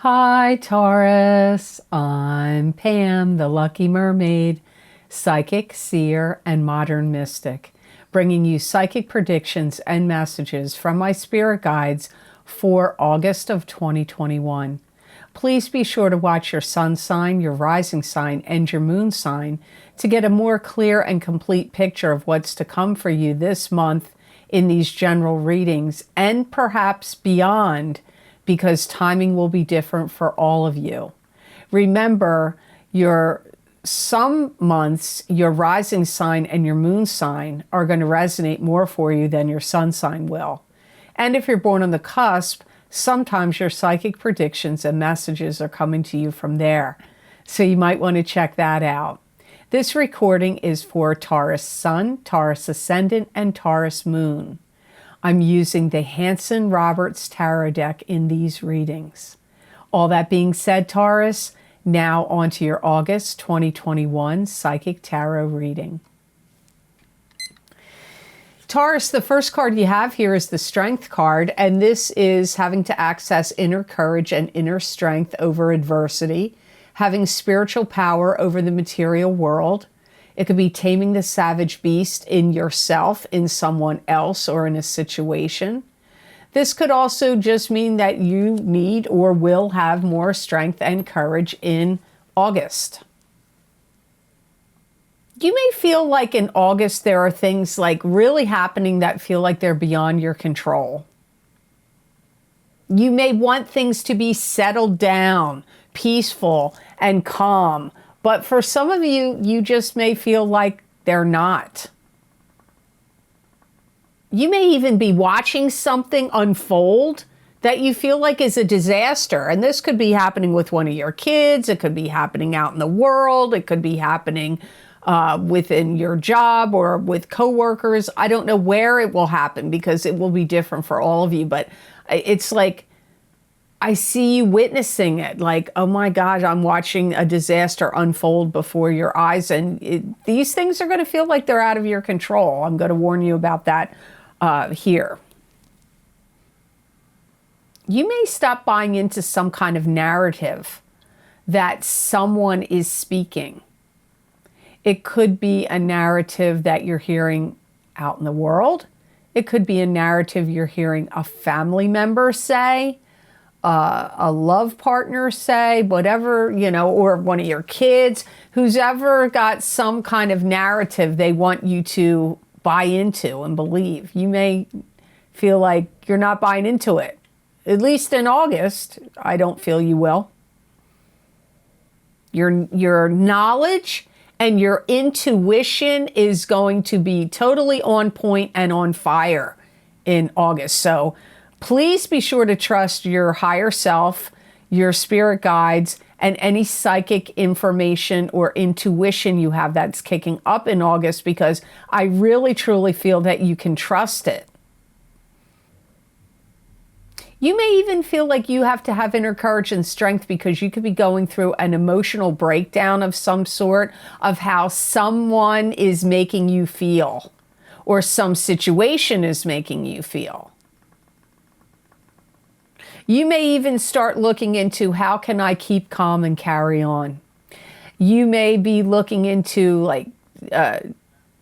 Hi, Taurus. I'm Pam, the Lucky Mermaid, psychic, seer, and modern mystic, bringing you psychic predictions and messages from my spirit guides for August of 2021. Please be sure to watch your sun sign, your rising sign, and your moon sign to get a more clear and complete picture of what's to come for you this month in these general readings and perhaps beyond, because timing will be different for all of you. Remember, some months, your rising sign and your moon sign are going to resonate more for you than your sun sign will. And if you're born on the cusp, sometimes your psychic predictions and messages are coming to you from there. So you might want to check that out. This recording is for Taurus Sun, Taurus Ascendant, and Taurus Moon. I'm using the Hanson-Roberts Tarot deck in these readings. All that being said, Taurus, now on to your August 2021 Psychic Tarot reading. Taurus, the first card you have here is the Strength card, and this is having to access inner courage and inner strength over adversity, having spiritual power over the material world. It could be taming the savage beast in yourself, in someone else, or in a situation. This could also just mean that you need or will have more strength and courage in August. You may feel like in August there are things like really happening that feel like they're beyond your control. You may want things to be settled down, peaceful, and calm. But for some of you, you just may feel like they're not. You may even be watching something unfold that you feel like is a disaster. And this could be happening with one of your kids. It could be happening out in the world. It could be happening within your job or with coworkers. I don't know where it will happen because it will be different for all of you. But it's like, I see you witnessing it, like, oh my God, I'm watching a disaster unfold before your eyes, and these things are going to feel like they're out of your control. I'm going to warn you about that here. You may stop buying into some kind of narrative that someone is speaking. It could be a narrative that you're hearing out in the world. It could be a narrative you're hearing a family member say, a love partner say, whatever, or one of your kids, who's ever got some kind of narrative they want you to buy into and believe. You may feel like you're not buying into it. At least in August, I don't feel you will. Your knowledge and your intuition is going to be totally on point and on fire in August. So please be sure to trust your higher self, your spirit guides, and any psychic information or intuition you have that's kicking up in August, because I really, truly feel that you can trust it. You may even feel like you have to have inner courage and strength because you could be going through an emotional breakdown of some sort of how someone is making you feel or some situation is making you feel. You may even start looking into how can I keep calm and carry on. You may be looking into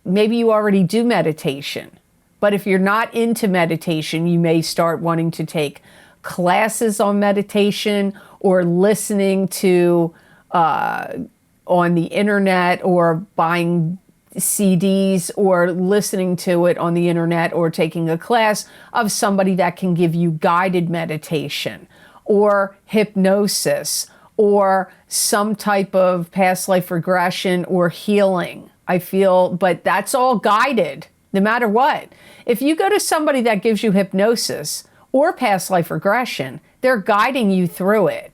maybe you already do meditation, but if you're not into meditation, you may start wanting to take classes on meditation or listening to on the internet or buying CDs or listening to it on the internet or taking a class of somebody that can give you guided meditation or hypnosis or some type of past life regression or healing. But that's all guided no matter what. If you go to somebody that gives you hypnosis or past life regression, they're guiding you through it.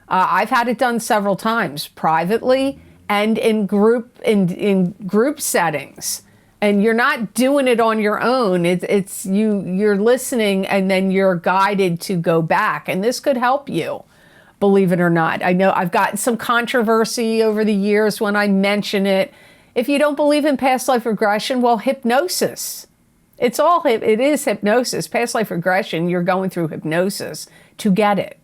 I've had it done several times privately and in group settings, and you're not doing it on your own. You're listening, and then you're guided to go back, and this could help you, believe it or not. I know I've gotten some controversy over the years when I mention it. If you don't believe in past life regression, well, hypnosis. It is hypnosis. Past life regression, you're going through hypnosis to get it.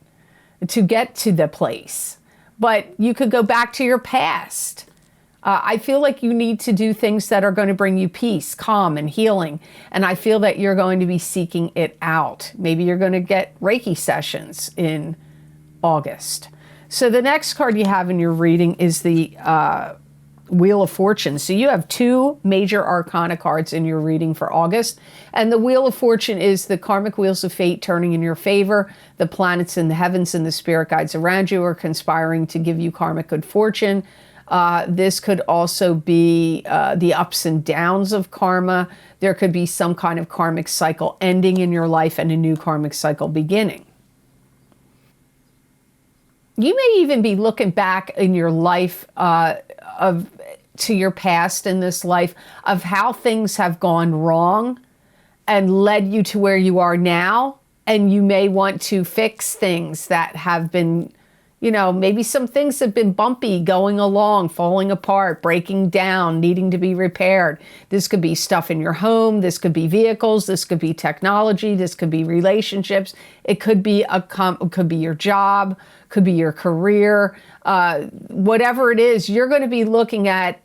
to get to the place. But you could go back to your past. I feel like you need to do things that are going to bring you peace, calm, and healing. And I feel that you're going to be seeking it out. Maybe you're going to get Reiki sessions in August. So the next card you have in your reading is the Wheel of Fortune. So you have 2 major arcana cards in your reading for August. And the Wheel of Fortune is the karmic wheels of fate turning in your favor. The planets in the heavens and the spirit guides around you are conspiring to give you karmic good fortune. This could also be the ups and downs of karma. There could be some kind of karmic cycle ending in your life and a new karmic cycle beginning. You may even be looking back in your life to your past in this life of how things have gone wrong and led you to where you are now. And you may want to fix things that have been, maybe some things have been bumpy going along, falling apart, breaking down, needing to be repaired. This could be stuff in your home. This could be vehicles. This could be technology. This could be relationships. It could be could be your job, could be your career. Whatever it is, you're going to be looking at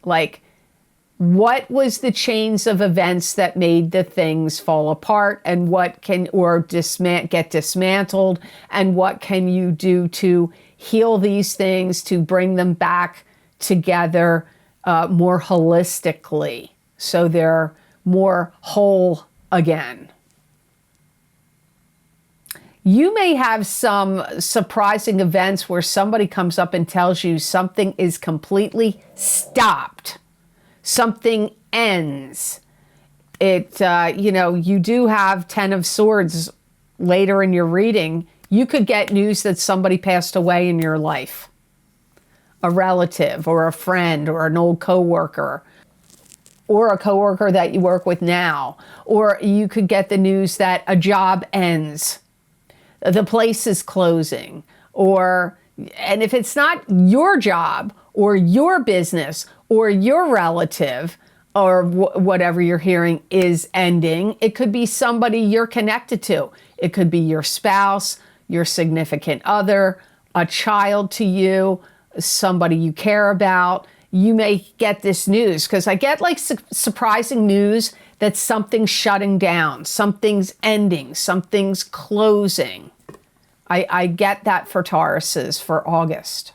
what was the chains of events that made the things fall apart, and what can get dismantled, and what can you do to heal these things, to bring them back together more holistically so they're more whole again. You may have some surprising events where somebody comes up and tells you something is completely stopped. Something ends. You do have 10 of Swords later in your reading. You could get news that somebody passed away in your life. A relative or a friend or an old coworker, or a coworker that you work with now. Or you could get the news that a job ends. The place is closing. And if it's not your job or your business or your relative or whatever you're hearing is ending, it could be somebody you're connected to. It could be your spouse, your significant other, a child to you, somebody you care about. You may get this news because I get surprising news that something's shutting down, something's ending, something's closing. I get that for Tauruses for August.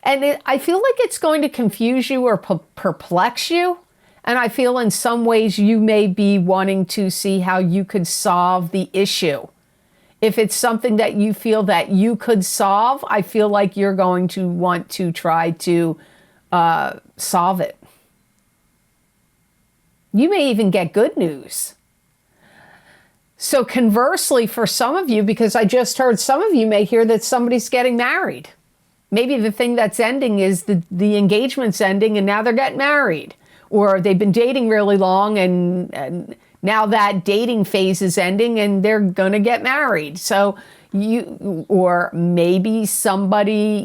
And I feel like it's going to confuse you or perplex you. And I feel in some ways you may be wanting to see how you could solve the issue. If it's something that you feel that you could solve, I feel like you're going to want to try to solve it. You may even get good news. So conversely, for some of you, because I just heard some of you may hear that somebody's getting married. Maybe the thing that's ending is the engagement's ending and now they're getting married. Or they've been dating really long and now that dating phase is ending and they're going to get married. So or maybe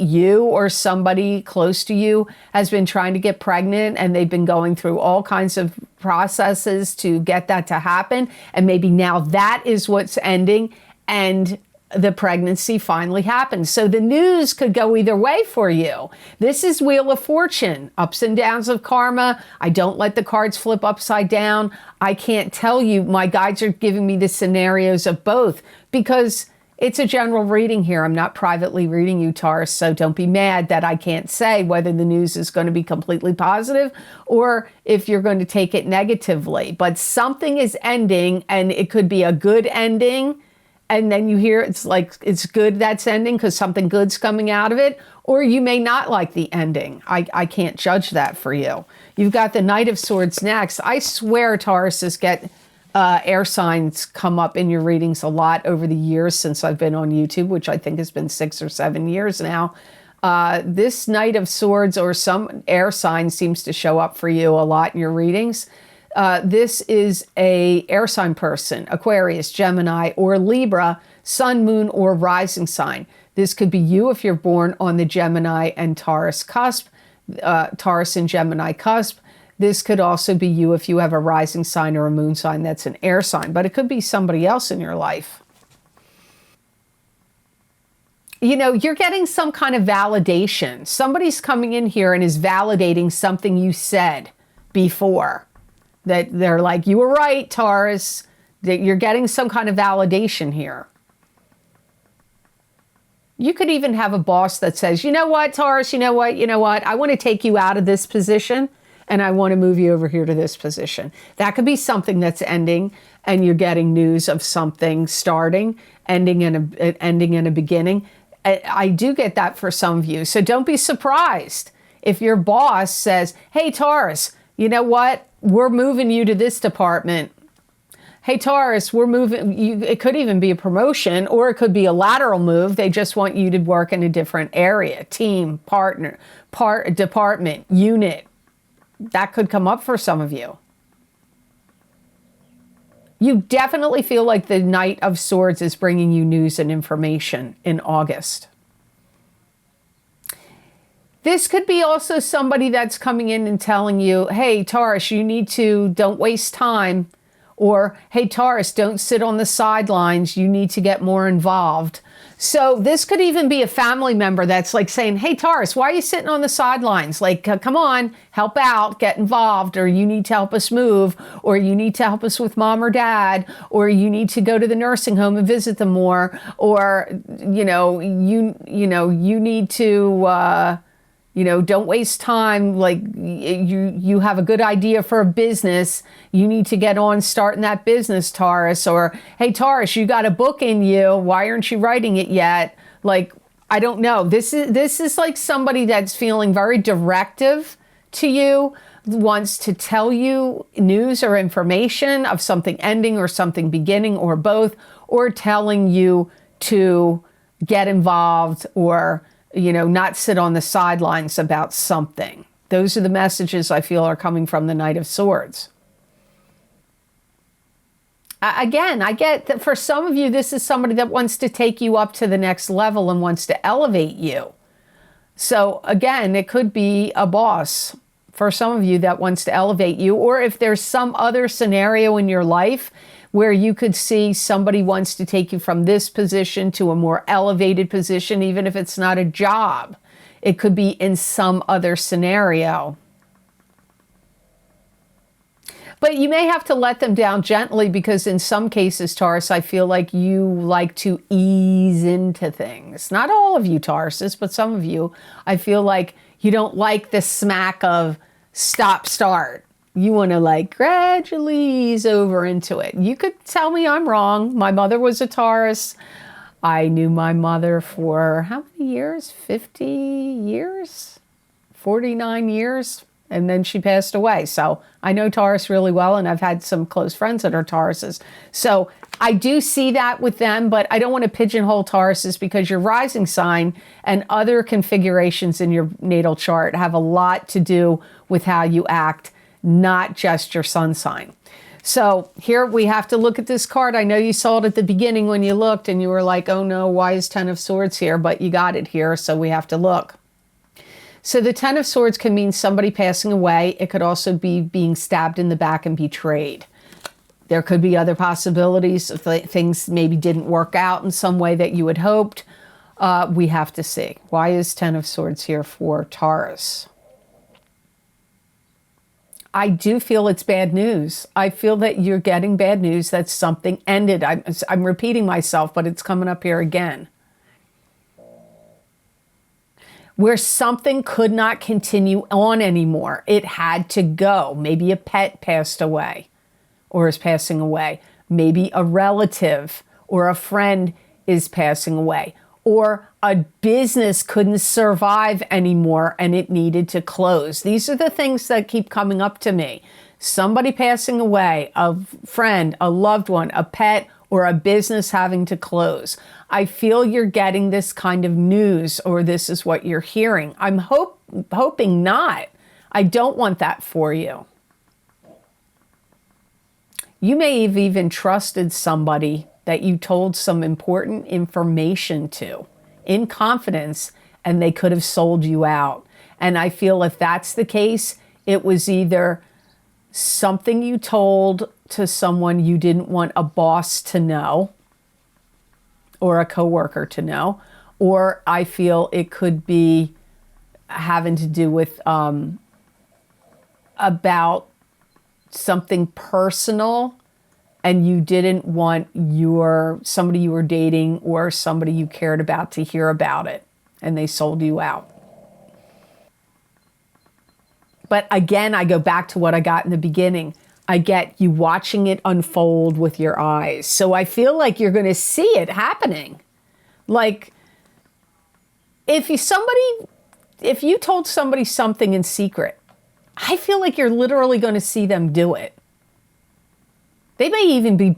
you or somebody close to you has been trying to get pregnant and they've been going through all kinds of processes to get that to happen. And maybe now that is what's ending and the pregnancy finally happened. So the news could go either way for you. This is Wheel of Fortune, ups and downs of karma. I don't let the cards flip upside down. I can't tell you. My guides are giving me the scenarios of both because it's a general reading here. I'm not privately reading you, Taurus, so don't be mad that I can't say whether the news is going to be completely positive or if you're going to take it negatively. But something is ending, and it could be a good ending, and then you hear it's good that's ending because something good's coming out of it, or you may not like the ending. I can't judge that for you. You've got the Knight of Swords next. I swear Tauruses get air signs come up in your readings a lot over the years since I've been on YouTube, which I think has been 6 or 7 years now. This Knight of Swords or some air sign seems to show up for you a lot in your readings. This is a air sign person, Aquarius, Gemini, or Libra, sun, moon, or rising sign. This could be you if you're born on the Gemini and Taurus cusp, Taurus and Gemini cusp. This could also be you if you have a rising sign or a moon sign that's an air sign, but it could be somebody else in your life. You know, you're getting some kind of validation. Somebody's coming in here and is validating something you said before. That they're like, you were right, Taurus. That you're getting some kind of validation here. You could even have a boss that says, you know what, Taurus, you know what, I want to take you out of this position and I want to move you over here to this position. That could be something that's ending and you're getting news of something starting, ending in a beginning. I do get that for some of you. So don't be surprised if your boss says, hey, Taurus, you know what? We're moving you to this department. Hey, Taurus, we're moving you. It could even be a promotion or it could be a lateral move. They just want you to work in a different area, team, partner, department, unit. That could come up for some of you. You definitely feel like the Knight of Swords is bringing you news and information in August. This could be also somebody that's coming in and telling you, hey, Taurus, you need to, don't waste time. Or, hey, Taurus, don't sit on the sidelines. You need to get more involved. So this could even be a family member that's like saying, hey, Taurus, why are you sitting on the sidelines? Like, come on, help out, get involved, or you need to help us move, or you need to help us with mom or dad, or you need to go to the nursing home and visit them more, or, you need to, don't waste time. Like you have a good idea for a business. You need to get on starting that business, Taurus. Or, hey, Taurus, you got a book in you. Why aren't you writing it yet? Like, I don't know. This is like somebody that's feeling very directive to you, wants to tell you news or information of something ending or something beginning or both, or telling you to get involved or not sit on the sidelines about something. Those are the messages I feel are coming from the Knight of Swords. Again, I get that for some of you, this is somebody that wants to take you up to the next level and wants to elevate you. So again, it could be a boss for some of you that wants to elevate you, or if there's some other scenario in your life where you could see somebody wants to take you from this position to a more elevated position, even if it's not a job. It could be in some other scenario. But you may have to let them down gently because in some cases, Taurus, I feel like you like to ease into things. Not all of you Tauruses, but some of you, I feel like you don't like the smack of stop, start. You want to like gradually ease over into it. You could tell me I'm wrong. My mother was a Taurus. I knew my mother for how many years? 50 years? 49 years? And then she passed away. So I know Taurus really well, and I've had some close friends that are Tauruses. So I do see that with them, but I don't want to pigeonhole Tauruses because your rising sign and other configurations in your natal chart have a lot to do with how you act, not just your sun sign. So here we have to look at this card. I know you saw it at the beginning when you looked and you were like, oh no, why is 10 of Swords here? But you got it here, so we have to look. So the 10 of Swords can mean somebody passing away. It could also be being stabbed in the back and betrayed. There could be other possibilities if things maybe didn't work out in some way that you had hoped. We have to see. Why is 10 of Swords here for Taurus? I do feel it's bad news. I feel that you're getting bad news that something ended. I'm repeating myself, but it's coming up here again. Where something could not continue on anymore. It had to go. Maybe a pet passed away or is passing away. Maybe a relative or a friend is passing away. Or a business couldn't survive anymore and it needed to close. These are the things that keep coming up to me. Somebody passing away, a friend, a loved one, a pet, or a business having to close. I feel you're getting this kind of news, or this is what you're hearing. I'm hoping not. I don't want that for you. You may have even trusted somebody that you told some important information to in confidence, and they could have sold you out. And I feel if that's the case, it was either something you told to someone you didn't want a boss to know or a coworker to know, Or I feel it could be having to do with about something personal, and you didn't want somebody you were dating or somebody you cared about to hear about it, and they sold you out. But again, I go back to what I got in the beginning. I get you watching it unfold with your eyes. So I feel like you're going to see it happening. Like, if you told somebody something in secret, I feel like you're literally going to see them do it. They may even be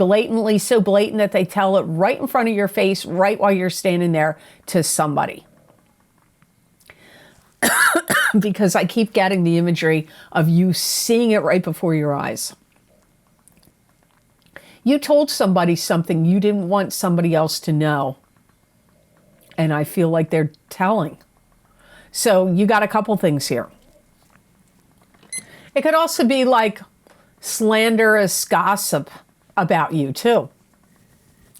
so blatant that they tell it right in front of your face, right while you're standing there, to somebody. Because I keep getting the imagery of you seeing it right before your eyes. You told somebody something you didn't want somebody else to know. And I feel like they're telling. So you got a couple things here. It could also be like slanderous gossip about you too.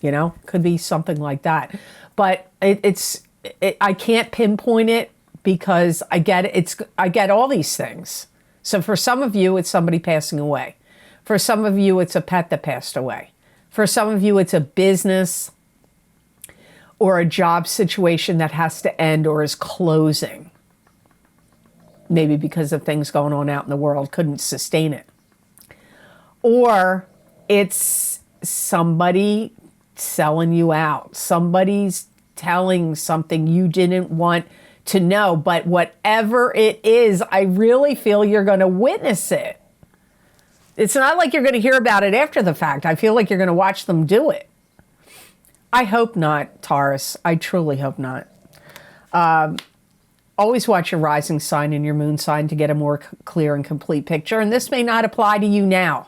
You know, could be something like that. But I can't pinpoint it because I get all these things. So for some of you, it's somebody passing away. For some of you, it's a pet that passed away. For some of you, it's a business or a job situation that has to end or is closing. Maybe because of things going on out in the world, couldn't sustain it. Or it's somebody selling you out. Somebody's telling something you didn't want to know. But whatever it is, I really feel you're going to witness it. It's not like you're going to hear about it after the fact. I feel like you're going to watch them do it. I hope not, Taurus. I truly hope not. Always watch your rising sign and your moon sign to get a more clear and complete picture. And this may not apply to you now.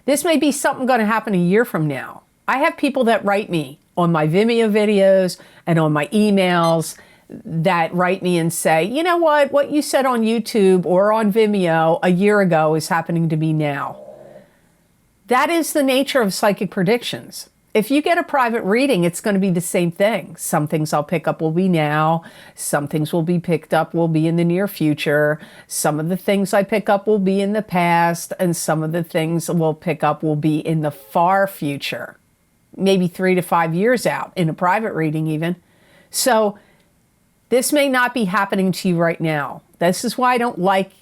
This may be something going to happen a year from now. I have people that write me on my Vimeo videos and on my emails that write me and say, you know what you said on YouTube or on Vimeo a year ago is happening to me now. That is the nature of psychic predictions. If you get a private reading, it's going to be the same thing. Some things I'll pick up will be now. Some things will be picked up will be in the near future. Some of the things I pick up will be in the past. And some of the things we'll pick up will be in the far future. Maybe 3 to 5 years out in a private reading even. So this may not be happening to you right now. This is why I don't like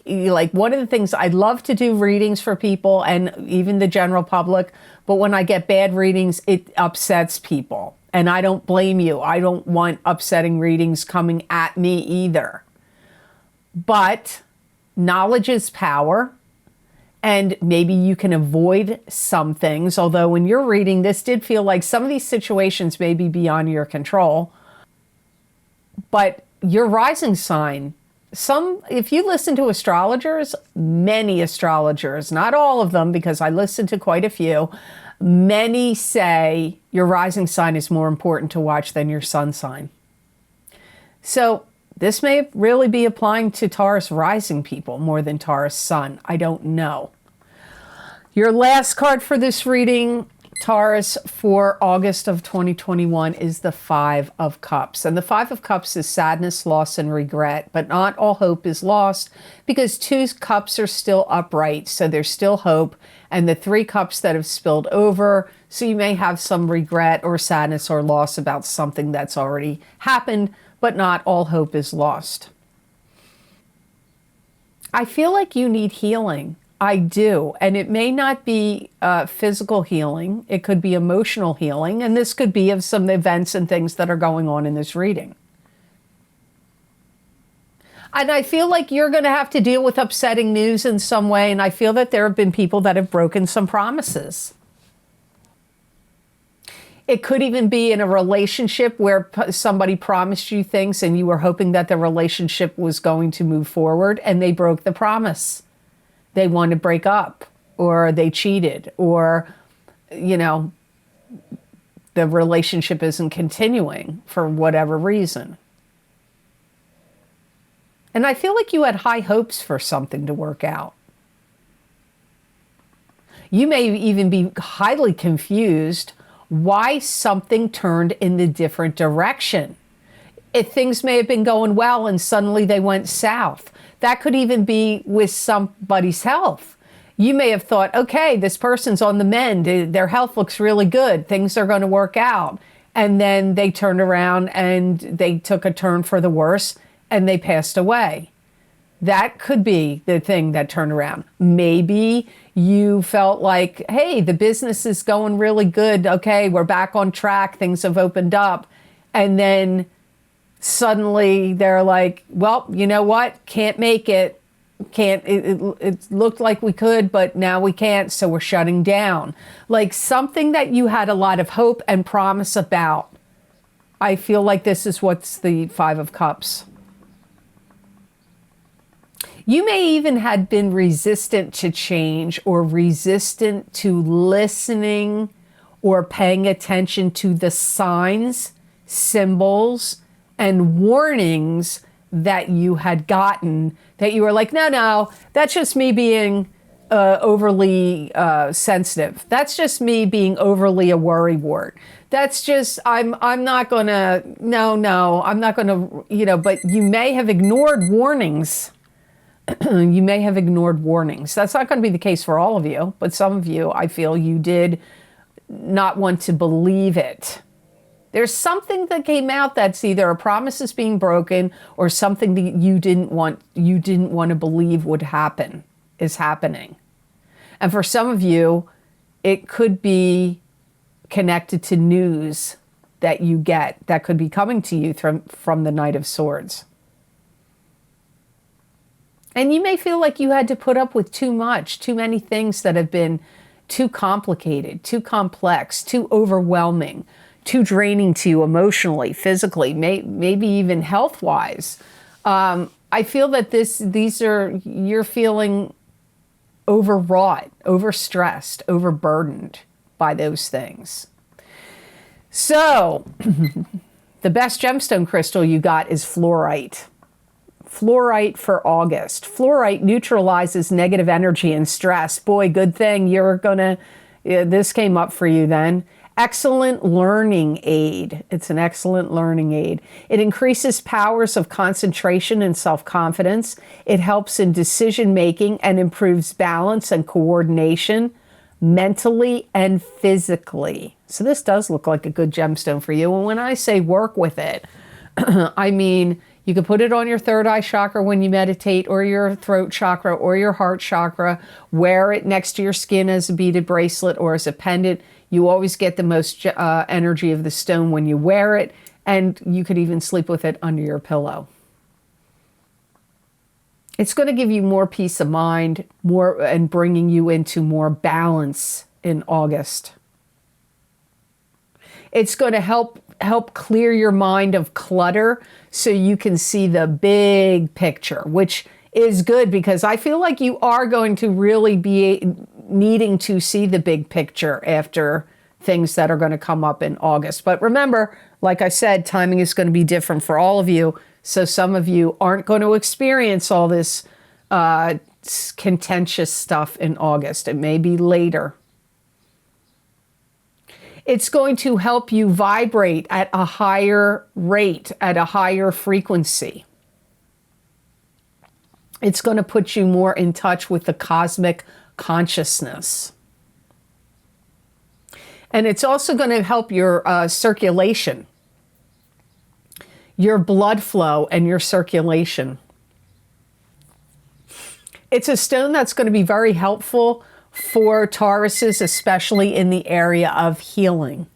one of the things I love to do readings for people and even the general public. But when I get bad readings, it upsets people. And I don't blame you. I don't want upsetting readings coming at me either. But knowledge is power. And maybe you can avoid some things. Although when you're reading, this did feel like some of these situations may be beyond your control. But your rising sign, if you listen to astrologers, many astrologers, not all of them because I listen to quite a few, many say your rising sign is more important to watch than your sun sign. So this may really be applying to Taurus rising people more than Taurus sun. I don't know. Your last card for this reading, Taurus, for August of 2021 is the Five of Cups. And the Five of Cups is sadness, loss, and regret. But not all hope is lost because 2 cups are still upright. So there's still hope. And the 3 cups that have spilled over. So you may have some regret or sadness or loss about something that's already happened. But not all hope is lost. I feel like you need healing. I do. And it may not be physical healing. It could be emotional healing. And this could be of some events and things that are going on in this reading. And I feel like you're going to have to deal with upsetting news in some way. And I feel that there have been people that have broken some promises. It could even be in a relationship where somebody promised you things and you were hoping that the relationship was going to move forward and they broke the promise. They want to break up, or they cheated, or, the relationship isn't continuing for whatever reason. And I feel like you had high hopes for something to work out. You may even be highly confused why something turned in the different direction. If things may have been going well and suddenly they went south. That could even be with somebody's health. You may have thought, okay, this person's on the mend. Their health looks really good. Things are going to work out. And then they turned around and they took a turn for the worse and they passed away. That could be the thing that turned around. Maybe you felt like, hey, the business is going really good. Okay, we're back on track. Things have opened up. And then suddenly they're like, well, you know what? Can't make it. It looked like we could, but now we can't, so we're shutting down. Like something that you had a lot of hope and promise about. I feel like this is what's the Five of Cups. You may even have been resistant to change or resistant to listening or paying attention to the signs, symbols, and warnings that you had gotten, that you were like, no, that's just me being overly sensitive. That's just me being overly a worrywart. That's just, I'm not gonna, I'm not gonna, but you may have ignored warnings. You may have ignored warnings. That's not going to be the case for all of you, but some of you, I feel you did not want to believe it. There's something that came out that's either a promise is being broken or something that you didn't want to believe would happen is happening. And for some of you, it could be connected to news that you get that could be coming to you from the Knight of Swords. And you may feel like you had to put up with too many things that have been too complicated, too complex, too overwhelming, too draining to you emotionally, physically, maybe even health-wise. I feel that you're feeling overwrought, overstressed, overburdened by those things. So, the best gemstone crystal you got is fluorite. Fluorite for August. Fluorite neutralizes negative energy and stress. Boy, good thing this came up for you then. Excellent learning aid. It's an excellent learning aid. It increases powers of concentration and self-confidence. It helps in decision making and improves balance and coordination mentally and physically. So this does look like a good gemstone for you. And when I say work with it, I mean, you can put it on your third eye chakra when you meditate, or your throat chakra, or your heart chakra. Wear it next to your skin as a beaded bracelet or as a pendant. You always get the most energy of the stone when you wear it, and you could even sleep with it under your pillow. It's going to give you more peace of mind, and bringing you into more balance in August. It's going to help clear your mind of clutter so you can see the big picture, which is good because I feel like you are going to really be needing to see the big picture after things that are going to come up in August. But remember, like I said, timing is going to be different for all of you. So some of you aren't going to experience all this contentious stuff in August. It may be later. It's going to help you vibrate at a higher rate, at a higher frequency. It's going to put you more in touch with the cosmic consciousness. And it's also going to help your circulation, your blood flow and your circulation. It's a stone that's going to be very helpful for Tauruses, especially in the area of healing,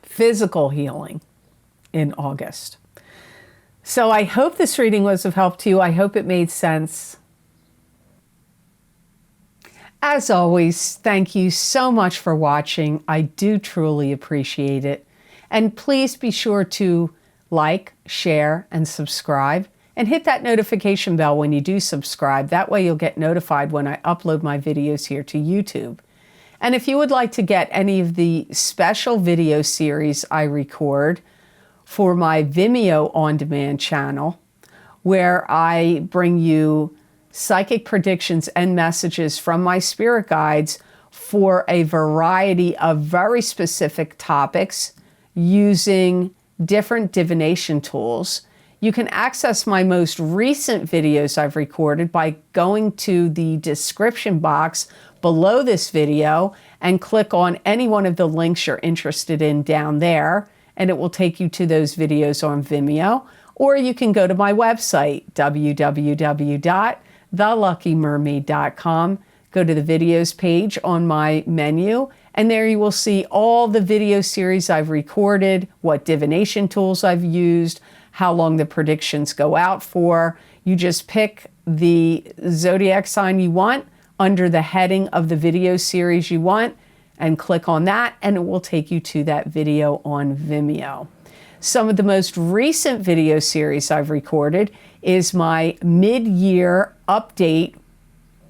physical healing in August. So I hope this reading was of help to you. I hope it made sense. As always, thank you so much for watching. I do truly appreciate it. And please be sure to like, share, and subscribe. And hit that notification bell when you do subscribe. That way you'll get notified when I upload my videos here to YouTube. And if you would like to get any of the special video series I record for my Vimeo on-demand channel, where I bring you psychic predictions and messages from my spirit guides for a variety of very specific topics using different divination tools. You can access my most recent videos I've recorded by going to the description box below this video and click on any one of the links you're interested in down there, and it will take you to those videos on Vimeo. Or you can go to my website, www.theluckymermaid.com, go to the videos page on my menu, and there you will see all the video series I've recorded, what divination tools I've used, how long the predictions go out for. You just pick the zodiac sign you want under the heading of the video series you want and click on that, and it will take you to that video on Vimeo. Some of the most recent video series I've recorded is my mid-year update,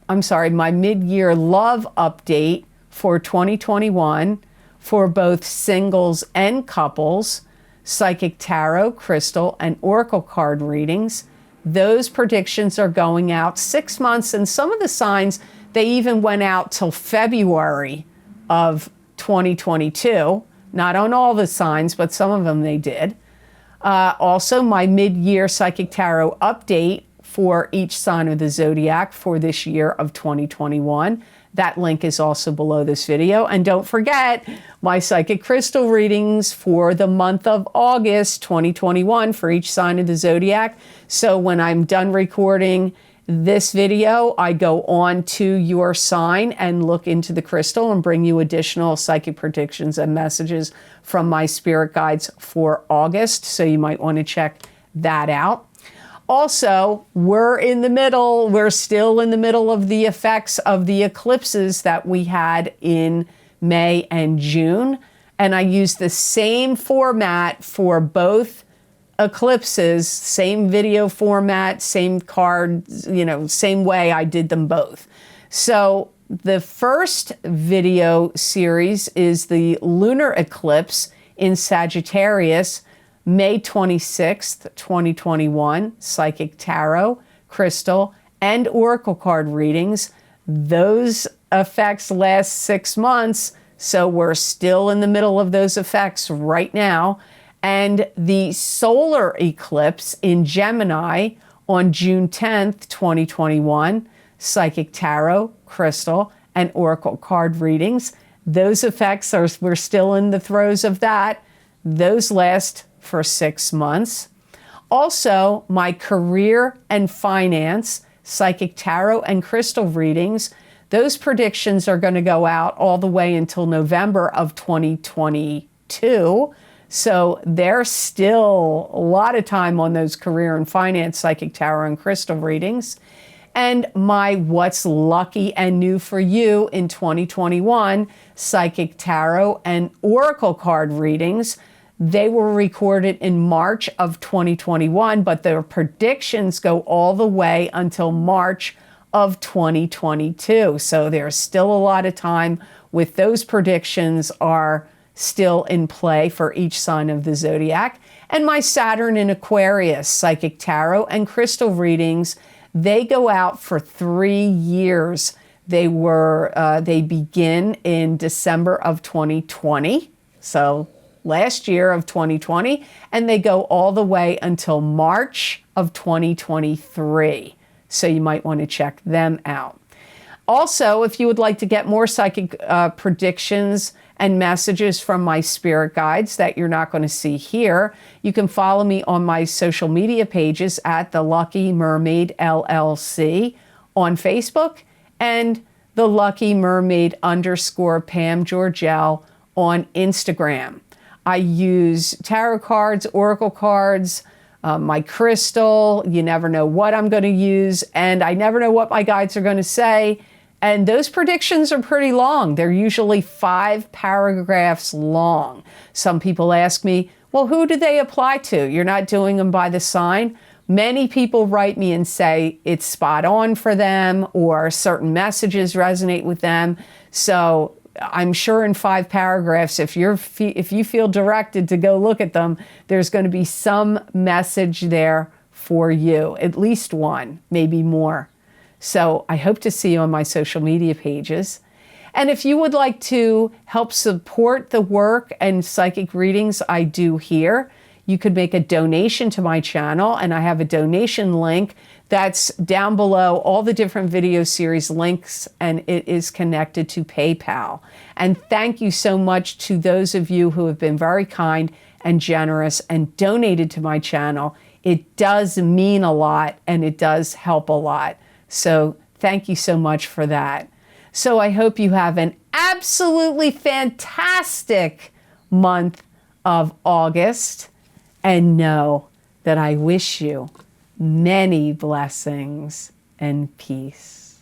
my mid-year love update for 2021 for both singles and couples, psychic tarot, crystal, and oracle card readings. Those predictions are going out 6 months, and some of the signs, they even went out till February of 2022. Not on all the signs, but some of them they did. Also, my mid-year psychic tarot update for each sign of the zodiac for this year of 2021. That link is also below this video. And don't forget my psychic crystal readings for the month of August 2021 for each sign of the zodiac. So when I'm done recording this video, I go on to your sign and look into the crystal and bring you additional psychic predictions and messages from my spirit guides for August. So you might want to check that out. Also, we're still in the middle of the effects of the eclipses that we had in May and June. And I used the same format for both eclipses, same video format, same cards, same way I did them both. So the first video series is the lunar eclipse in Sagittarius, May 26th, 2021, psychic tarot, crystal, and oracle card readings. Those effects last 6 months, so we're still in the middle of those effects right now. And the solar eclipse in Gemini on June 10th, 2021, psychic tarot, crystal, and oracle card readings. Those effects we're still in the throes of that. Those last for 6 months. Also, my career and finance, psychic tarot and crystal readings, those predictions are going to go out all the way until November of 2022. So there's still a lot of time on those career and finance, psychic tarot and crystal readings. And my what's lucky and new for you in 2021, psychic tarot and oracle card readings. They were recorded in March of 2021, but their predictions go all the way until March of 2022. So there's still a lot of time with those predictions are still in play for each sign of the zodiac. And my Saturn in Aquarius, psychic tarot and crystal readings, they go out for 3 years. They begin in December of 2020. So last year of 2020, and they go all the way until March of 2023. So you might want to check them out. Also, if you would like to get more psychic predictions and messages from my spirit guides that you're not going to see here, you can follow me on my social media pages at The Lucky Mermaid LLC on Facebook and The Lucky Mermaid _Pam Georgel on Instagram. I use tarot cards, oracle cards, my crystal. You never know what I'm going to use, and I never know what my guides are going to say. And those predictions are pretty long. They're usually 5 paragraphs long. Some people ask me, well, who do they apply to? You're not doing them by the sign. Many people write me and say it's spot on for them or certain messages resonate with them. So I'm sure in 5 paragraphs, if you feel directed to go look at them, there's going to be some message there for you, at least one, maybe more. So I hope to see you on my social media pages. And if you would like to help support the work and psychic readings I do here, you could make a donation to my channel, and I have a donation link that's down below all the different video series links, and it is connected to PayPal. And thank you so much to those of you who have been very kind and generous and donated to my channel. It does mean a lot, and it does help a lot. So thank you so much for that. So I hope you have an absolutely fantastic month of August, and know that I wish you many blessings and peace.